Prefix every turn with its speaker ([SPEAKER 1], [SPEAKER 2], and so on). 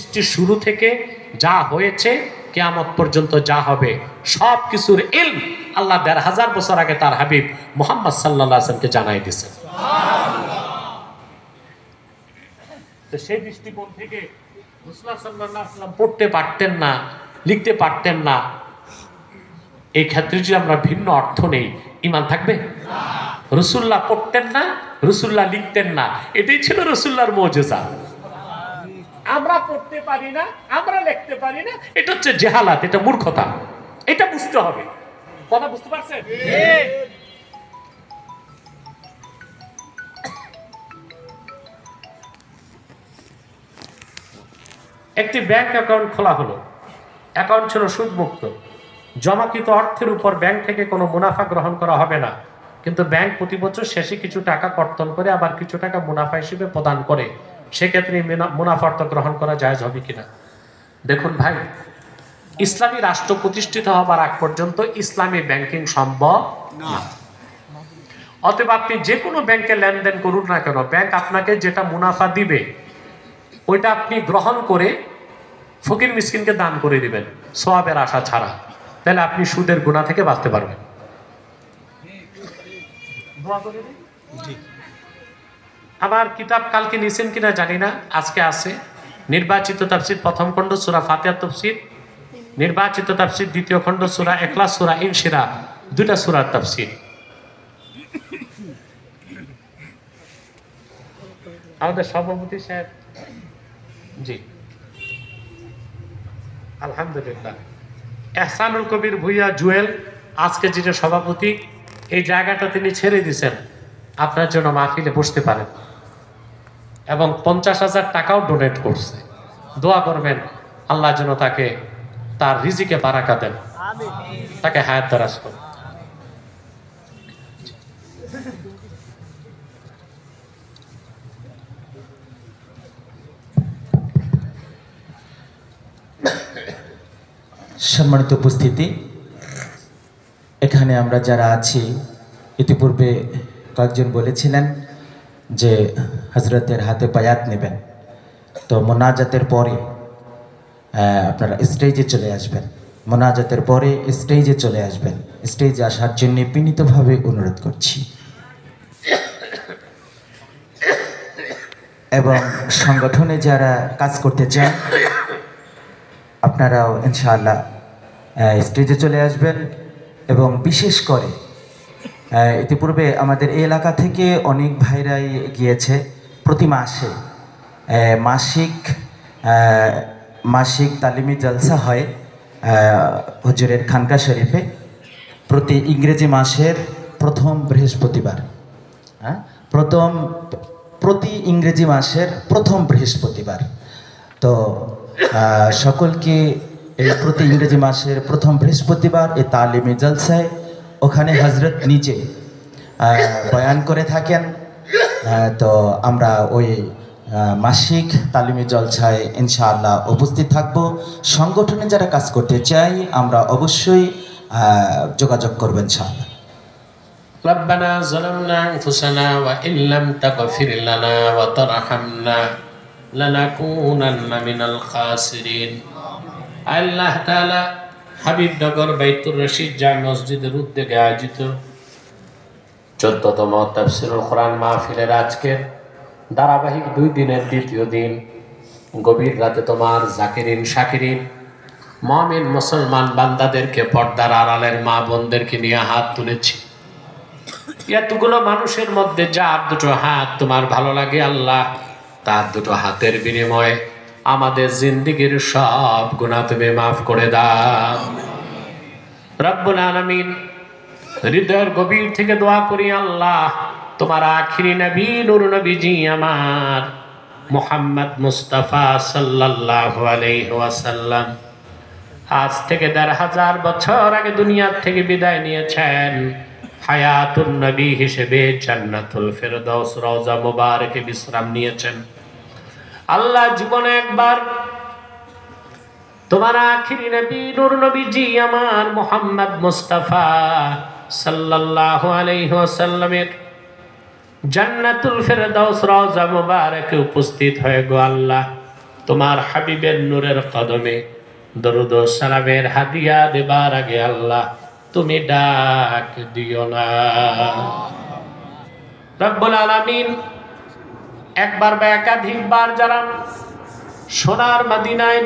[SPEAKER 1] সৃষ্টির শুরু থেকে যা হয়েছে কিয়ামত পর্যন্ত যা হবে সব কিছুর ইলম আল্লাহ ১৫০০ বছর আগে তার হাবিব মুহাম্মদ সাল্লাল্লাহু আলাইহি ওয়াসাল্লামকে জানাই দিয়েছেন। তো সেই দৃষ্টিকোণ থেকে রাসূলুল্লাহ সাল্লাল্লাহু আলাইহি ওয়াসাল্লাম পড়তে পারতেন না, লিখতে পারতেন না, এই ক্ষেত্রে যদি আমরা ভিন্ন অর্থ নেই ঈমান থাকবে? রাসূলুল্লাহ পড়তেন না, রাসূলুল্লাহ লিখতেন না, এটাই ছিল রাসূলুল্লাহর মুজিজা। আমরা পড়তে পারি না, আমরা লিখতে পারি না, এটা হচ্ছে জাহালাত, এটা মূর্খতা, এটা বুঝতে হবে। কথা বুঝতে পারছেন? একটি ব্যাংক অ্যাকাউন্ট খোলা হলো, অ্যাকাউন্ট ছিল সুদমুক্ত, জমাকৃত অর্থের উপর ব্যাংক থেকে কোনো মুনাফা গ্রহণ করা হবে না, কিন্তু ব্যাংক প্রতি বছর শেষে কিছু টাকা কর্তন করে আবার কিছু টাকা মুনাফা হিসেবে প্রদান করে, সেক্ষেত্রে মুনাফা অর্থ গ্রহণ করা জায়েজ হবে কিনা? দেখুন ভাই, ইসলামী রাষ্ট্র প্রতিষ্ঠিত হবার আগ পর্যন্ত ইসলামী ব্যাংকিং সম্ভব না। অতএব আপনি যে কোনো ব্যাংকে লেনদেন করুন না কেন, ব্যাংক আপনাকে যেটা মুনাফা দিবে ওইটা আপনি গ্রহণ করে ফকির মিসকিনকে দান করে দিবেন সওয়াবের আশা ছাড়া, তাহলে আপনি সুদের গুনাহ থেকে বাঁচতে পারবেন। আমার কিতাব কালকে নিছেন কিনা জানি না, আজকে আছে নির্বাচিত তাফসীর প্রথম খণ্ড সূরা ফাতিহা তাফসীর, নির্বাচিত তাফসীর দ্বিতীয় খণ্ড সূরা ইখলাস, সূরা ইনশিরাহ, দুইটা সূরার তাফসীর। আমাদের সভাপতি সাহেব, জি আলহামদুলিল্লাহ, এহসানুল কবির ভুইয়া জুয়েল আজকে যেটা সভাপতি, এই জায়গাটা তিনি ছেড়ে দিয়েছেন আপনার জন্য মাহফিলে বসতে পারেন, এবং ৫০,০০০ টাকাও ডোনেট করছে। দোয়া করবেন আল্লাহ যেন তাকে তার রিজিকে বারাকা দেন, তাকে হায়াত দারাজ করেন।
[SPEAKER 2] সম্মানিত উপস্থিতি, এখানে আমরা যারা আছি ইতিপূর্বে কয়েকজন বলেছিলেন যে হযরতের হাতে বায়াত নেবেন, তো মোনাজাতের পরে আপনারা স্টেজে চলে আসবেন, মোনাজাতের পরে স্টেজে চলে আসবেন, স্টেজে আসার জন্য বিনীতভাবে অনুরোধ করছি। এবং সংগঠনে যারা কাজ করতে চান আপনারাও ইনশাআল্লাহ স্টেজে চলে আসবেন। এবং বিশেষ করে ইতিপূর্বে আমাদের এই এলাকা থেকে অনেক ভাইরাই গিয়েছে, প্রতি মাসে মাসিক তালিমি জলসা হয় হুজুরের খানকা শরীফে, প্রতি ইংরেজি মাসের প্রথম বৃহস্পতিবার, প্রতি ইংরেজি মাসের প্রথম বৃহস্পতিবার। তো সকলকে এই প্রতি ইংরেজি মাসের প্রথম বৃহস্পতিবার এই তালিমি জলসায় ওখানে হযরত নিজে বয়ান করে থাকেন। তো আমরা ওই মাসিক তালিমি জলসায় ইনশাআল্লাহ উপস্থিত থাকব। সংগঠনে যারা কাজ করতে চাই আমরা অবশ্যই যোগাযোগ করবেন ইনশাআল্লাহ।
[SPEAKER 1] রব্বানা যালামনা আনফুসানা ওয়া ইল্লাম তাগফির লানা ওয়া তারহামনা লানাকুনান্না মিনাল খাসিরিন। আল্লাহ তাআলা হাবিবনগর বাইতুর রশিদ জামে মসজিদের উদ্যোগে আয়োজিত ১৪তম তাফসীরুল কোরআন মাহফিলের আজকের ধারাবাহিক ২ দিনের দ্বিতীয় দিন, গভীর রাতে তোমার জাকিরিন শাকিরিন মুমিন মুসলমান বান্দাদেরকে পর্দার আড়ালের মা বোনদেরকে নিয়ে হাত তুলেছি। এতগুলো মানুষের মধ্যে যার দুটো হাত তোমার ভালো লাগে আল্লাহ, তার দুটো হাতের বিনিময়ে আমাদের জিন্দেগীর সব গুনাহ তুমি মাফ করে দাও রব্বুল আলামিন। হৃদয়ের গভীর থেকে দোয়া করি আল্লাহ, তোমার আখিরি নবী নূর নবীজি আমার মুহাম্মদ মুস্তাফা সাল্লাল্লাহু আলাইহি ওয়াসাল্লাম আজ থেকে ১৫০০ বছর আগে দুনিয়ার থেকে বিদায় নিয়েছেন। হায়াতুন নবী হিসেবে জান্নাতুল ফেরদাউস রওজা মুবারকে বিশ্রাম নিয়েছেন। আল্লাহ জীবনে একবার তোমার আখিরি নবী নূর নবীজি আমার মুহাম্মদ মুস্তাফা সাল্লাল্লাহু আলাইহি ওয়াসাল্লামের জান্নাতুল ফেরদাউস রওজা মুবারকে উপস্থিত হয়ে গো আল্লাহ তোমার হাবিবের নূরের কদমে দরুদ ও সালামের হাদিয়া দেবার আগে আল্লাহ তুমি ডাক দিও না। রব্বুল আলামিন একবার বা একাধিকবার যারা সোনার মদিনায়